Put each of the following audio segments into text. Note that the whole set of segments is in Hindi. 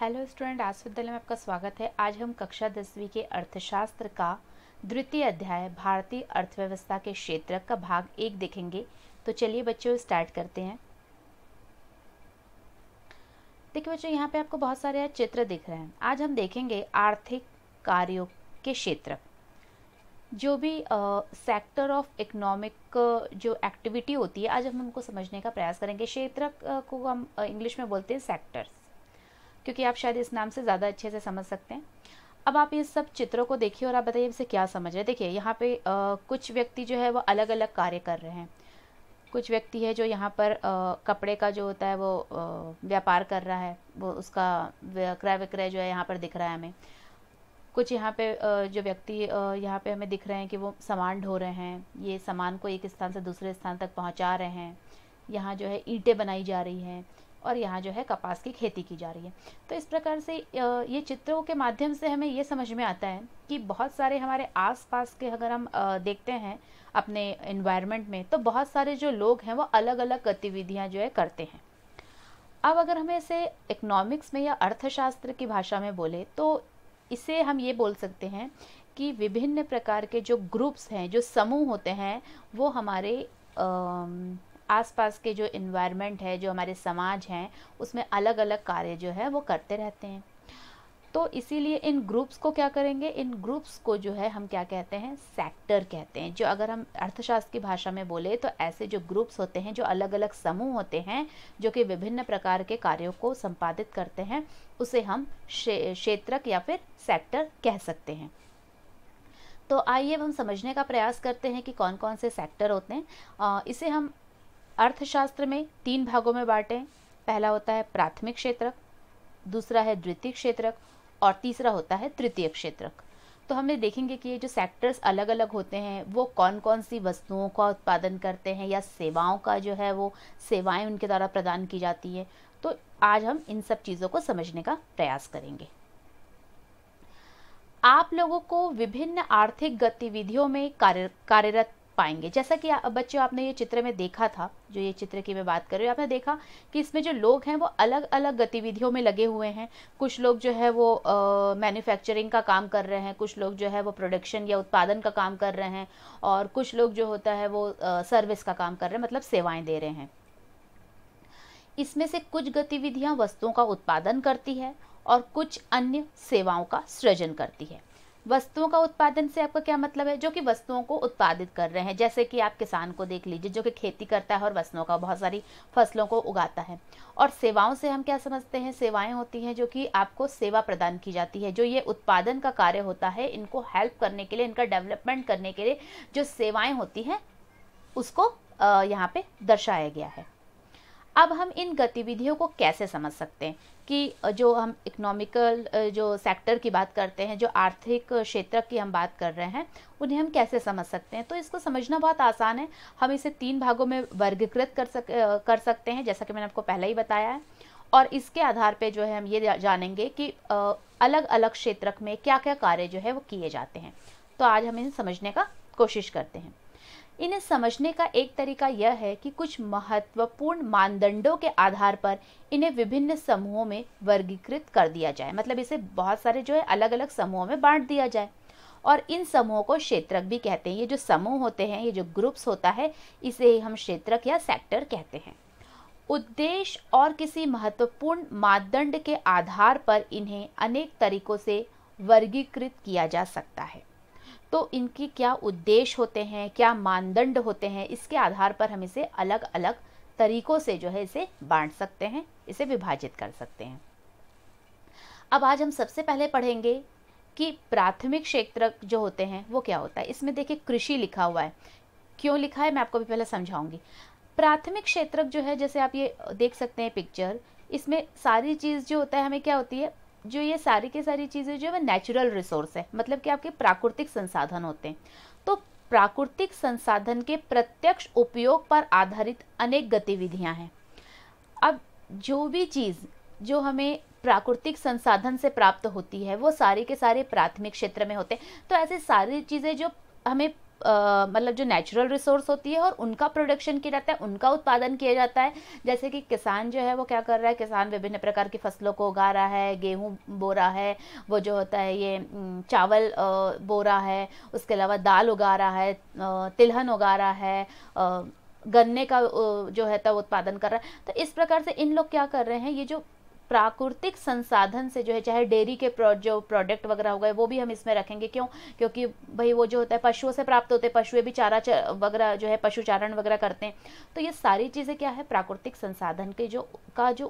हेलो स्टूडेंट, आज विद्यालय में आपका स्वागत है। आज हम कक्षा 10वीं के अर्थशास्त्र का द्वितीय अध्याय भारतीय अर्थव्यवस्था के क्षेत्र का भाग 1 देखेंगे। तो चलिए बच्चों स्टार्ट करते हैं। देखिए बच्चों, यहाँ पे आपको बहुत सारे चित्र दिख रहे हैं। आज हम देखेंगे आर्थिक कार्यों के क्षेत्र, जो भी सेक्टर ऑफ इकोनॉमिक जो एक्टिविटी होती है, आज हम उनको समझने का प्रयास करेंगे। क्षेत्र को हम इंग्लिश में बोलते हैं सेक्टर्स, क्योंकि आप शायद इस नाम से ज़्यादा अच्छे से समझ सकते हैं। अब आप ये सब चित्रों को देखिए और आप बताइए इसे क्या समझ रहे हैं। देखिए यहाँ पे कुछ व्यक्ति जो है वो अलग अलग कार्य कर रहे हैं। कुछ व्यक्ति है जो यहाँ पर कपड़े का जो होता है वो व्यापार कर रहा है, वो उसका क्रय विक्रय जो है यहाँ पर दिख रहा है हमें। कुछ यहाँ पे जो व्यक्ति यहाँ पे हमें दिख रहे हैं कि वो सामान ढो रहे हैं, ये सामान को एक स्थान से दूसरे स्थान तक पहुँचा रहे हैं। यहाँ जो है ईंटें बनाई जा रही हैं और यहाँ जो है कपास की खेती की जा रही है। तो इस प्रकार से ये चित्रों के माध्यम से हमें ये समझ में आता है कि बहुत सारे हमारे आसपास के अगर हम देखते हैं अपने एनवायरनमेंट में, तो बहुत सारे जो लोग हैं वो अलग अलग गतिविधियाँ जो है करते हैं। अब अगर हमें इसे इकोनॉमिक्स में या अर्थशास्त्र की भाषा में बोले तो इसे हम ये बोल सकते हैं कि विभिन्न प्रकार के जो ग्रुप्स हैं, जो समूह होते हैं, वो हमारे आसपास के जो इन्वायरमेंट है, जो हमारे समाज हैं, उसमें अलग अलग कार्य जो है वो करते रहते हैं। तो इसीलिए इन ग्रुप्स को क्या करेंगे, इन ग्रुप्स को जो है हम क्या कहते हैं, सेक्टर कहते हैं। जो अगर हम अर्थशास्त्र की भाषा में बोले तो ऐसे जो ग्रुप्स होते हैं, जो अलग अलग समूह होते हैं, जो कि विभिन्न प्रकार के कार्यों को संपादित करते हैं, उसे हम क्षेत्रक या फिर सेक्टर कह सकते हैं। तो आइए हम समझने का प्रयास करते हैं कि कौन कौन से सेक्टर होते हैं। इसे हम अर्थशास्त्र में 3 भागों में बांटें। पहला होता है प्राथमिक क्षेत्रक, दूसरा है द्वितीय क्षेत्रक और तीसरा होता है तृतीय क्षेत्रक। तो हमें देखेंगे कि ये जो सेक्टर्स अलग अलग होते हैं वो कौन कौन सी वस्तुओं का उत्पादन करते हैं या सेवाओं का जो है वो सेवाएं उनके द्वारा प्रदान की जाती है। तो आज हम इन सब चीज़ों को समझने का प्रयास करेंगे। आप लोगों को विभिन्न आर्थिक गतिविधियों में कार्यरत पाएंगे। जैसा कि बच्चों आपने ये चित्र में देखा था, जो ये चित्र की मैं बात कर रही हूँ, आपने देखा कि इसमें जो लोग हैं वो अलग अलग गतिविधियों में लगे हुए हैं। कुछ लोग जो है वो मैन्युफैक्चरिंग का काम कर रहे हैं, कुछ लोग जो है वो प्रोडक्शन या उत्पादन का काम कर रहे हैं, और कुछ लोग जो होता है वो सर्विस का काम कर रहे हैं, मतलब सेवाएं दे रहे हैं। इसमें से कुछ गतिविधियां वस्तुओं का उत्पादन करती है और कुछ अन्य सेवाओं का सृजन करती है। वस्तुओं का उत्पादन से आपका क्या मतलब है? जो कि वस्तुओं को उत्पादित कर रहे हैं। जैसे कि आप किसान को देख लीजिए, जो कि खेती करता है और वस्तुओं का बहुत सारी फसलों को उगाता है। और सेवाओं से हम क्या समझते हैं? सेवाएं होती हैं जो कि आपको सेवा प्रदान की जाती है। जो ये उत्पादन का कार्य होता है, इनको हेल्प करने के लिए, इनका डेवलपमेंट करने के लिए जो सेवाएं होती हैं उसको यहाँ पे दर्शाया गया है। अब हम इन गतिविधियों को कैसे समझ सकते हैं कि जो हम इकोनॉमिकल जो सेक्टर की बात करते हैं, जो आर्थिक क्षेत्र की हम बात कर रहे हैं, उन्हें हम कैसे समझ सकते हैं? तो इसको समझना बहुत आसान है। हम इसे 3 भागों में वर्गीकृत कर सकते हैं, जैसा कि मैंने आपको पहले ही बताया है। और इसके आधार पे जो है हम ये जानेंगे कि अलग अलग क्षेत्र में क्या क्या कार्य जो है वो किए जाते हैं। तो आज हम इन्हें समझने का कोशिश करते हैं। इन्हें समझने का एक तरीका यह है कि कुछ महत्वपूर्ण मानदंडों के आधार पर इन्हें विभिन्न समूहों में वर्गीकृत कर दिया जाए। मतलब इसे बहुत सारे जो है अलग अलग समूहों में बांट दिया जाए, और इन समूहों को क्षेत्रक भी कहते हैं। ये जो समूह होते हैं, ये जो ग्रुप्स होता है, इसे हम क्षेत्रक या सेक्टर कहते हैं। उद्देश्य और किसी महत्वपूर्ण मानदंड के आधार पर इन्हें अनेक तरीकों से वर्गीकृत किया जा सकता है। तो इनकी क्या उद्देश्य होते हैं, क्या मानदंड होते हैं, इसके आधार पर हम इसे अलग अलग तरीकों से जो है इसे बांट सकते हैं, इसे विभाजित कर सकते हैं। अब आज हम सबसे पहले पढ़ेंगे कि प्राथमिक क्षेत्र जो होते हैं वो क्या होता है। इसमें देखिए कृषि लिखा हुआ है। क्यों लिखा है मैं आपको भी पहले समझाऊंगी। प्राथमिक क्षेत्र जो है, जैसे आप ये देख सकते हैं पिक्चर, इसमें सारी चीज़ जो होता है हमें क्या होती है, जो ये सारी की सारी चीज़ें जो है वो नेचुरल रिसोर्स है, मतलब कि आपके प्राकृतिक संसाधन होते हैं। तो प्राकृतिक संसाधन के प्रत्यक्ष उपयोग पर आधारित अनेक गतिविधियां हैं। अब जो भी चीज़ जो हमें प्राकृतिक संसाधन से प्राप्त होती है वो सारे के सारे प्राथमिक क्षेत्र में होते हैं। तो ऐसे सारी चीज़ें जो हमें मतलब जो नेचुरल रिसोर्स होती है और उनका प्रोडक्शन किया जाता है, उनका उत्पादन किया जाता है। जैसे कि किसान जो है वो क्या कर रहा है, किसान विभिन्न प्रकार की फसलों को उगा रहा है, गेहूँ बो रहा है, वो जो होता है ये चावल बो रहा है, उसके अलावा दाल उगा रहा है, तिलहन उगा रहा है, गन्ने का जो है तब उत्पादन कर रहा है। तो इस प्रकार से इन लोग क्या कर रहे हैं, ये जो प्राकृतिक संसाधन से जो है, चाहे डेयरी के जो प्रोडक्ट वगैरह हो गए वो भी हम इसमें रखेंगे। क्यों? क्योंकि भाई वो जो होता है पशुओं से प्राप्त होते हैं, पशु भी चारा वगैरह जो है पशुचारण वगैरह करते हैं। तो ये सारी चीज़ें क्या है, प्राकृतिक संसाधन के जो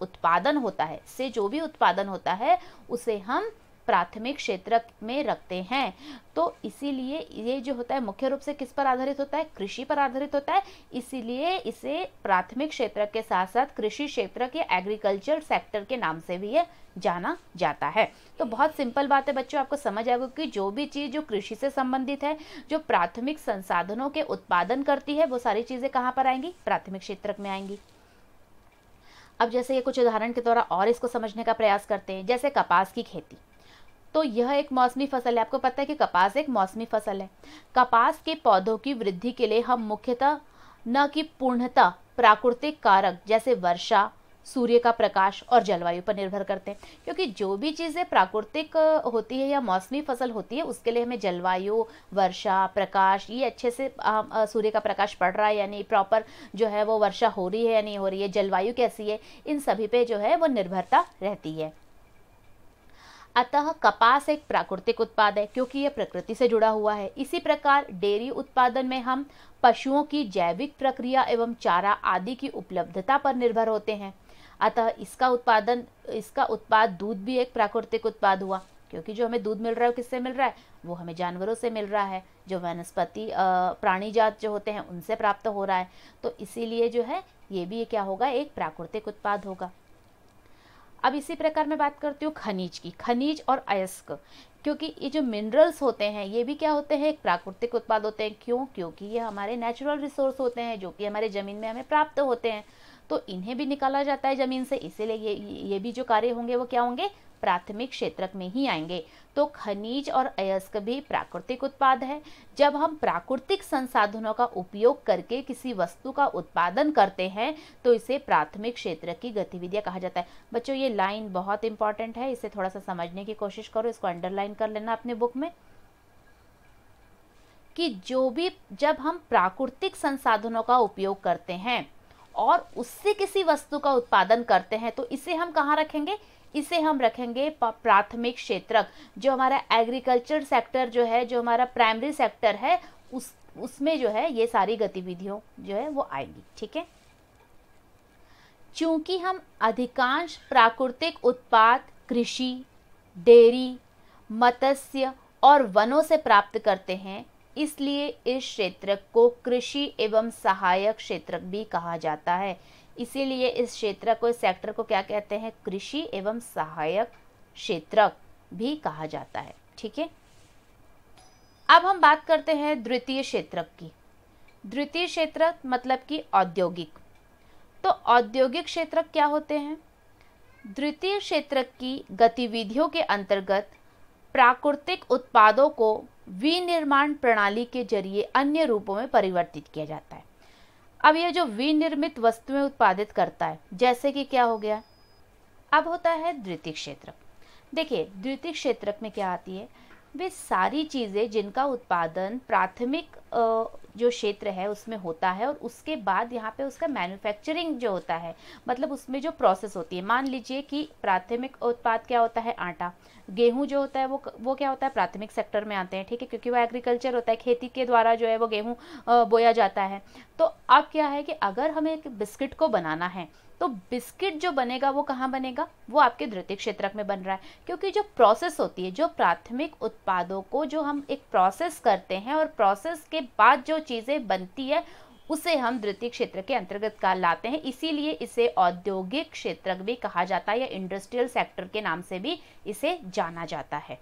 उत्पादन होता है, से जो भी उत्पादन होता है उसे हम प्राथमिक क्षेत्र में रखते हैं। तो इसीलिए ये जो होता है मुख्य रूप से किस पर आधारित होता है, कृषि पर आधारित होता है। इसीलिए इसे प्राथमिक क्षेत्र के साथ साथ कृषि क्षेत्र के एग्रीकल्चर सेक्टर के नाम से भी ये जाना जाता है। तो बहुत सिंपल बात है बच्चों, आपको समझ आएगा कि जो भी चीज़ जो कृषि से संबंधित है, जो प्राथमिक संसाधनों के उत्पादन करती है, वो सारी चीज़ें कहाँ पर आएंगी, प्राथमिक क्षेत्र में आएंगी। अब जैसे ये कुछ उदाहरण के द्वारा और इसको समझने का प्रयास करते हैं, जैसे कपास की खेती। तो यह एक मौसमी फसल है। आपको पता है कि कपास एक मौसमी फसल है। कपास के पौधों की वृद्धि के लिए हम मुख्यतः न कि पूर्णतः प्राकृतिक कारक जैसे वर्षा, सूर्य का प्रकाश और जलवायु पर निर्भर करते हैं। क्योंकि जो भी चीज़ें प्राकृतिक होती है या मौसमी फसल होती है, उसके लिए हमें जलवायु, वर्षा, प्रकाश, ये अच्छे से सूर्य का प्रकाश पड़ रहा है या नहीं, प्रॉपर जो है वो वर्षा हो रही है या नहीं हो रही है, जलवायु कैसी है, इन सभी पे जो है वो निर्भरता रहती है। अतः कपास एक प्राकृतिक उत्पाद है क्योंकि यह प्रकृति से जुड़ा हुआ है। इसी प्रकार डेयरी उत्पादन में हम पशुओं की जैविक प्रक्रिया एवं चारा आदि की उपलब्धता पर निर्भर होते हैं। अतः इसका उत्पाद दूध भी एक प्राकृतिक उत्पाद हुआ, क्योंकि जो हमें दूध मिल रहा है वो किससे मिल रहा है, वो हमें जानवरों से मिल रहा है, जो वनस्पति प्राणी जात जो होते हैं उनसे प्राप्त हो रहा है। तो इसीलिए जो है ये भी क्या होगा, एक प्राकृतिक उत्पाद होगा। अब इसी प्रकार मैं बात करती हूँ खनिज की, खनिज और अयस्क, क्योंकि ये जो मिनरल्स होते हैं ये भी क्या होते हैं, एक प्राकृतिक उत्पाद होते हैं। क्यों? क्योंकि ये हमारे नेचुरल रिसोर्स होते हैं जो कि हमारे ज़मीन में हमें प्राप्त होते हैं, तो इन्हें भी निकाला जाता है ज़मीन से। इसीलिए ये भी जो कार्य होंगे वो क्या होंगे, प्राथमिक क्षेत्र में ही आएंगे। तो खनिज और अयस्क भी प्राकृतिक उत्पाद है। जब हम प्राकृतिक संसाधनों का उपयोग करके किसी वस्तु का उत्पादन करते हैं तो इसे प्राथमिक क्षेत्र की गतिविधियां कहा जाता है। बच्चों ये लाइन बहुत इंपॉर्टेंट है, इसे थोड़ा सा समझने की कोशिश करो, इसको अंडरलाइन कर लेना अपने बुक में, कि जब हम प्राकृतिक संसाधनों का उपयोग करते हैं और उससे किसी वस्तु का उत्पादन करते हैं तो इसे हम कहाँ रखेंगे, इसे हम रखेंगे प्राथमिक क्षेत्र। जो हमारा एग्रीकल्चर सेक्टर जो है, जो हमारा प्राइमरी सेक्टर है, उसमें जो है ये सारी गतिविधियों जो है वो आएंगी। ठीक है। चूंकि हम अधिकांश प्राकृतिक उत्पाद कृषि, डेयरी, मत्स्य और वनों से प्राप्त करते हैं, इसलिए इस क्षेत्र को कृषि एवं सहायक क्षेत्र भी कहा जाता है। इसीलिए इस क्षेत्र को, इस सेक्टर को क्या कहते हैं, कृषि एवं सहायक क्षेत्र भी कहा जाता है। ठीक है। अब हम बात करते हैं द्वितीय क्षेत्र की। द्वितीय क्षेत्र मतलब कि औद्योगिक। तो औद्योगिक क्षेत्र क्या होते हैं? द्वितीय क्षेत्र की गतिविधियों के अंतर्गत प्राकृतिक उत्पादों को विनिर्माण प्रणाली के जरिए अन्य रूपों में परिवर्तित किया जाता है। अब यह जो विनिर्मित वस्तुएं उत्पादित करता है, जैसे कि क्या हो गया, अब होता है द्वितीय क्षेत्र। देखिए द्वितीय क्षेत्र में क्या आती है, वे सारी चीज़ें जिनका उत्पादन प्राथमिक जो क्षेत्र है उसमें होता है और उसके बाद यहाँ पे उसका मैन्युफैक्चरिंग जो होता है, मतलब उसमें जो प्रोसेस होती है। मान लीजिए कि प्राथमिक उत्पाद क्या होता है, आटा, गेहूं जो होता है वो क्या होता है, प्राथमिक सेक्टर में आते हैं। ठीक है, क्योंकि वो एग्रीकल्चर होता है, खेती के द्वारा जो है वो गेहूं बोया जाता है। तो अब क्या है कि अगर हमें एक बिस्किट को बनाना है तो बिस्किट जो बनेगा वो कहाँ बनेगा, वो आपके द्वितीय क्षेत्रक में बन रहा है। क्योंकि जो प्रोसेस होती है, जो प्राथमिक उत्पादों को जो हम एक प्रोसेस करते हैं और प्रोसेस के बाद जो चीज़ें बनती है उसे हम द्वितीय क्षेत्र के अंतर्गत लाते हैं। इसीलिए इसे औद्योगिक क्षेत्रक भी कहा जाता है या इंडस्ट्रियल सेक्टर के नाम से भी इसे जाना जाता है।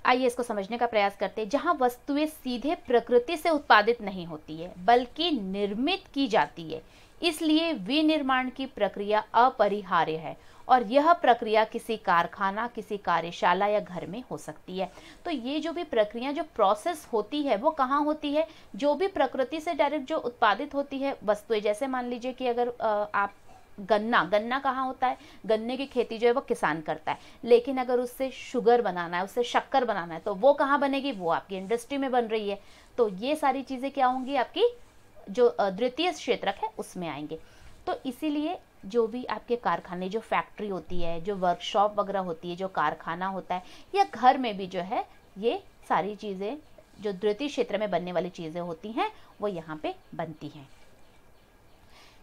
आइए इसको समझने का प्रयास करते हैं। जहां वस्तुएं सीधे प्रकृति से उत्पादित नहीं होती है बल्कि निर्मित की जाती है, इसलिए विनिर्माण की प्रक्रिया अपरिहार्य है और यह प्रक्रिया किसी कारखाना, किसी कार्यशाला या घर में हो सकती है। तो ये जो भी प्रक्रिया, जो प्रोसेस होती है वो कहाँ होती है? जो भी प्रकृति से डायरेक्ट जो उत्पादित होती है वस्तुएं, जैसे मान लीजिए कि अगर आप गन्ना कहाँ होता है? गन्ने की खेती जो है वो किसान करता है, लेकिन अगर उससे शुगर बनाना है, उससे शक्कर बनाना है, तो वो कहाँ बनेगी? वो आपकी इंडस्ट्री में बन रही है। तो ये सारी चीजें क्या होंगी? आपकी जो द्वितीय क्षेत्रक है उसमें आएंगे। तो इसीलिए जो भी आपके कारखाने, जो फैक्ट्री होती है, जो वर्कशॉप वगैरह होती है, जो कारखाना होता है, या घर में भी जो है ये सारी चीजें जो द्वितीय क्षेत्र में बनने वाली चीजें होती हैं वो यहाँ पे बनती हैं।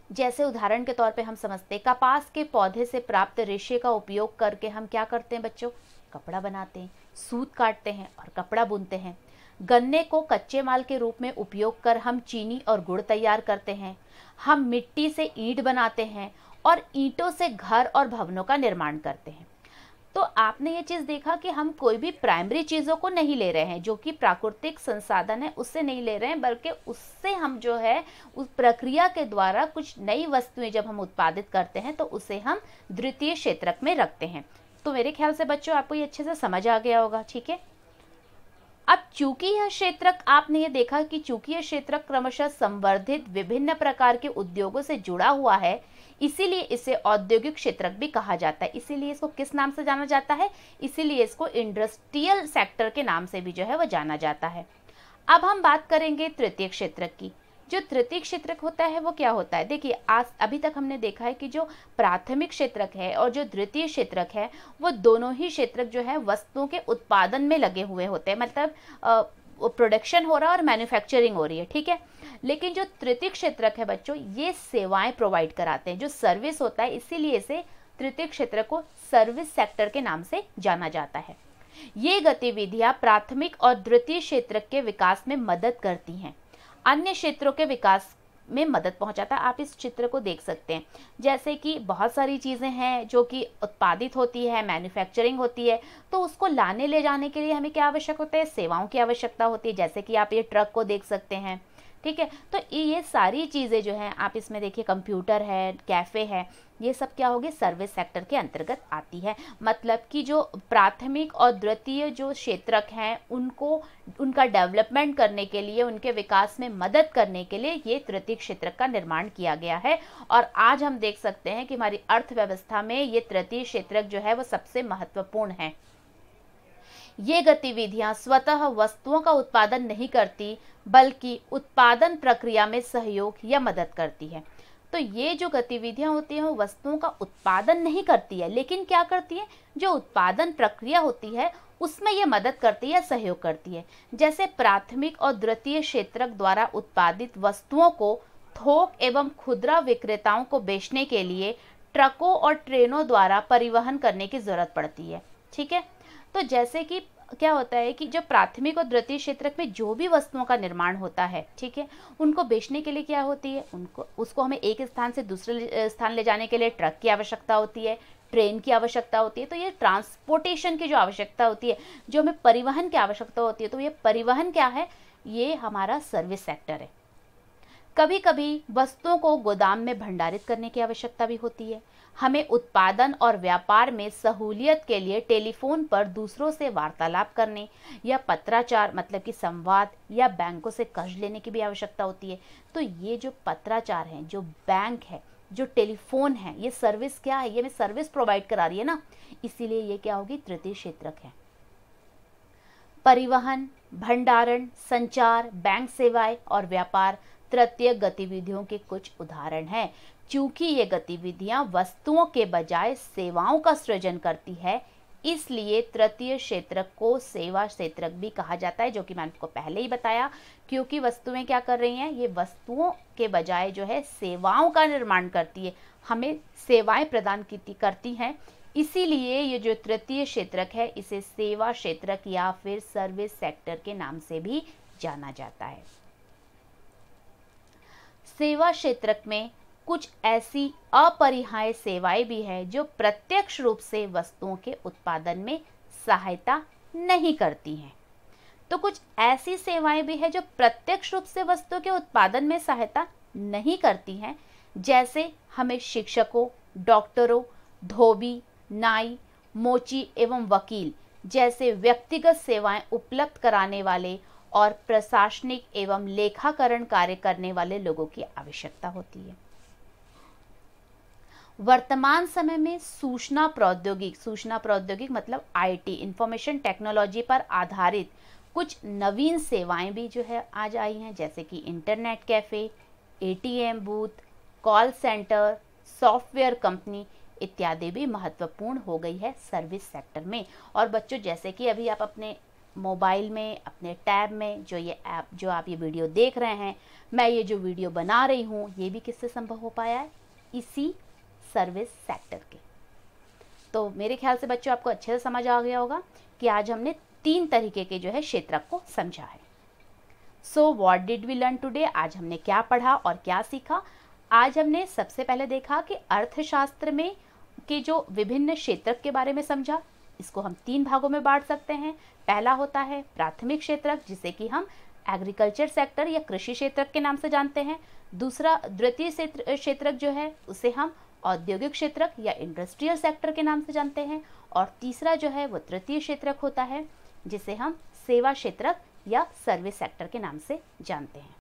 जैसे उदाहरण के तौर पे हम समझते हैं, कपास के पौधे से प्राप्त रेशे का उपयोग करके हम क्या करते हैं बच्चों? कपड़ा बनाते हैं, सूत काटते हैं और कपड़ा बुनते हैं। गन्ने को कच्चे माल के रूप में उपयोग कर हम चीनी और गुड़ तैयार करते हैं। हम मिट्टी से ईंट बनाते हैं और ईंटों से घर और भवनों का निर्माण करते हैं। तो आपने ये चीज देखा कि हम कोई भी प्राइमरी चीजों को नहीं ले रहे हैं, जो कि प्राकृतिक संसाधन है उससे नहीं ले रहे हैं, बल्कि उससे हम जो है उस प्रक्रिया के द्वारा कुछ नई वस्तुएं जब हम उत्पादित करते हैं तो उसे हम द्वितीय क्षेत्रक में रखते हैं। तो मेरे ख्याल से बच्चों आपको ये अच्छे से समझ आ गया होगा, ठीक है। अब चूंकि यह क्षेत्रक, आपने ये देखा कि चूंकि यह क्षेत्रक क्रमशः संवर्धित विभिन्न प्रकार के उद्योगों से जुड़ा हुआ है, इसीलिए इसे औद्योगिक क्षेत्रक भी कहा जाता है। इसीलिए इसको किस नाम से जाना जाता है? इसीलिए इसको इंडस्ट्रियल सेक्टर के नाम से भी जो है वो जाना जाता है। अब हम बात करेंगे तृतीय क्षेत्रक की। जो तृतीय क्षेत्रक होता है वो क्या होता है? देखिए, आज अभी तक हमने देखा है कि जो प्राथमिक क्षेत्रक है और जो द्वितीय क्षेत्रक है वो दोनों ही क्षेत्रक जो है वस्तुओं के उत्पादन में लगे हुए होते हैं, मतलब प्रोडक्शन हो रहा है और मैन्युफैक्चरिंग हो रही है, ठीक है। लेकिन जो तृतीय क्षेत्रक है बच्चों, ये सेवाएं प्रोवाइड कराते हैं, जो सर्विस होता है, इसीलिए इसे तृतीय क्षेत्र को सर्विस सेक्टर के नाम से जाना जाता है। ये गतिविधियां प्राथमिक और द्वितीय क्षेत्रक के विकास में मदद करती हैं, अन्य क्षेत्रों के विकास में मदद पहुंचाता है। आप इस चित्र को देख सकते हैं, जैसे कि बहुत सारी चीजें हैं जो कि उत्पादित होती है, मैन्युफैक्चरिंग होती है, तो उसको लाने ले जाने के लिए हमें क्या आवश्यक होता है? सेवाओं की आवश्यकता होती है। जैसे कि आप ये ट्रक को देख सकते हैं, ठीक है। तो ये सारी चीजें जो हैं, आप इसमें देखिए, कंप्यूटर है, कैफे है, ये सब क्या होगी? सर्विस सेक्टर के अंतर्गत आती है। मतलब कि जो प्राथमिक और द्वितीय जो क्षेत्रक हैं उनको, उनका डेवलपमेंट करने के लिए, उनके विकास में मदद करने के लिए ये तृतीय क्षेत्रक का निर्माण किया गया है। और आज हम देख सकते हैं कि हमारी अर्थव्यवस्था में ये तृतीय क्षेत्रक जो है वो सबसे महत्वपूर्ण है। ये गतिविधियां स्वतः वस्तुओं का उत्पादन नहीं करती, बल्कि उत्पादन प्रक्रिया में सहयोग या मदद करती है। तो ये जो गतिविधियां होती हैं वो वस्तुओं का उत्पादन नहीं करती है, लेकिन क्या करती है? जो उत्पादन प्रक्रिया होती है उसमें ये मदद करती है, सहयोग करती है। जैसे प्राथमिक और द्वितीय क्षेत्रक द्वारा उत्पादित वस्तुओं को थोक एवं खुदरा विक्रेताओं को बेचने के लिए ट्रकों और ट्रेनों द्वारा परिवहन करने की जरूरत पड़ती है, ठीक है। तो जैसे कि क्या होता है कि जो प्राथमिक और द्वितीय क्षेत्रक में जो भी वस्तुओं का निर्माण होता है, ठीक है, उनको बेचने के लिए क्या होती है? उसको हमें एक स्थान से दूसरे स्थान ले जाने के लिए ट्रक की आवश्यकता होती है, ट्रेन की आवश्यकता होती है। तो ये ट्रांसपोर्टेशन की जो आवश्यकता होती है, जो हमें परिवहन की आवश्यकता होती है, तो ये परिवहन क्या है? ये हमारा सर्विस सेक्टर है। कभी कभी वस्तुओं को गोदाम में भंडारित करने की आवश्यकता भी होती है। हमें उत्पादन और व्यापार में सहूलियत के लिए टेलीफोन पर दूसरों से वार्तालाप करने या पत्राचार, मतलब कि संवाद, या बैंकों से कर्ज लेने की भी आवश्यकता होती है। तो ये जो पत्राचार है, जो बैंक है, जो टेलीफोन है, ये सर्विस क्या है? ये हमें सर्विस प्रोवाइड करा रही है ना, इसीलिए ये क्या होगी? तृतीय क्षेत्रक है। परिवहन, भंडारण, संचार, बैंक सेवाएं और व्यापार तृतीय गतिविधियों के कुछ उदाहरण हैं। चूंकि ये गतिविधियां वस्तुओं के बजाय सेवाओं का सृजन करती है, इसलिए तृतीय क्षेत्रक को सेवा क्षेत्रक भी कहा जाता है, जो कि मैंने आपको पहले ही बताया। क्योंकि वस्तुएं क्या कर रही हैं? ये वस्तुओं के बजाय जो है सेवाओं का निर्माण करती है, हमें सेवाएं प्रदान करती हैं। इसीलिए ये जो तृतीय क्षेत्रक है इसे सेवा क्षेत्रक या फिर सर्विस सेक्टर के नाम से भी जाना जाता है। सेवा क्षेत्रक में कुछ ऐसी अपरिहार्य सेवाएं भी है जो प्रत्यक्ष रूप से वस्तुओं के उत्पादन में सहायता नहीं करती हैं। तो कुछ ऐसी सेवाएं भी है जो प्रत्यक्ष रूप से वस्तुओं के उत्पादन में सहायता नहीं करती हैं, जैसे हमें शिक्षकों, डॉक्टरों, धोबी, नाई, मोची एवं वकील जैसे व्यक्तिगत सेवाएं उपलब्ध कराने वाले और प्रशासनिक एवं लेखाकरण कार्य करने वाले लोगों की आवश्यकता होती है। वर्तमान समय में सूचना प्रौद्योगिक मतलब आईटी, इंफॉर्मेशन टेक्नोलॉजी पर आधारित कुछ नवीन सेवाएं भी जो है आज आई हैं, जैसे कि internet cafe, ATM booth, call centre, software company इत्यादि भी महत्वपूर्ण हो गई है सर्विस सेक्टर में। और बच्चों, जैसे कि अभी आप अपने मोबाइल में, अपने टैब में जो ये ऐप, जो आप ये वीडियो देख रहे हैं, मैं ये जो वीडियो बना रही हूँ, ये भी किससे संभव हो पाया है? इसी सर्विस सेक्टर के। तो मेरे ख्याल से बच्चों आपको अच्छे से समझ आ गया होगा कि आज हमने 3 तरीके के जो है क्षेत्रक को समझा है। So what did we learn today? आज हमने क्या पढ़ा और क्या सीखा? आज हमने सबसे पहले देखा कि अर्थशास्त्र में के जो विभिन्न क्षेत्रक के बारे में समझा। इसको हम 3 भागों में बांट सकते हैं। पहला होता है प्राथमिक क्षेत्रक, जिसे कि हम एग्रीकल्चर सेक्टर या कृषि क्षेत्रक के नाम से जानते हैं। दूसरा द्वितीय क्षेत्रक जो है उसे हम औद्योगिक क्षेत्रक या इंडस्ट्रियल सेक्टर के नाम से जानते हैं। और तीसरा जो है वो तृतीय क्षेत्रक होता है, जिसे हम सेवा क्षेत्रक या सर्विस सेक्टर के नाम से जानते हैं।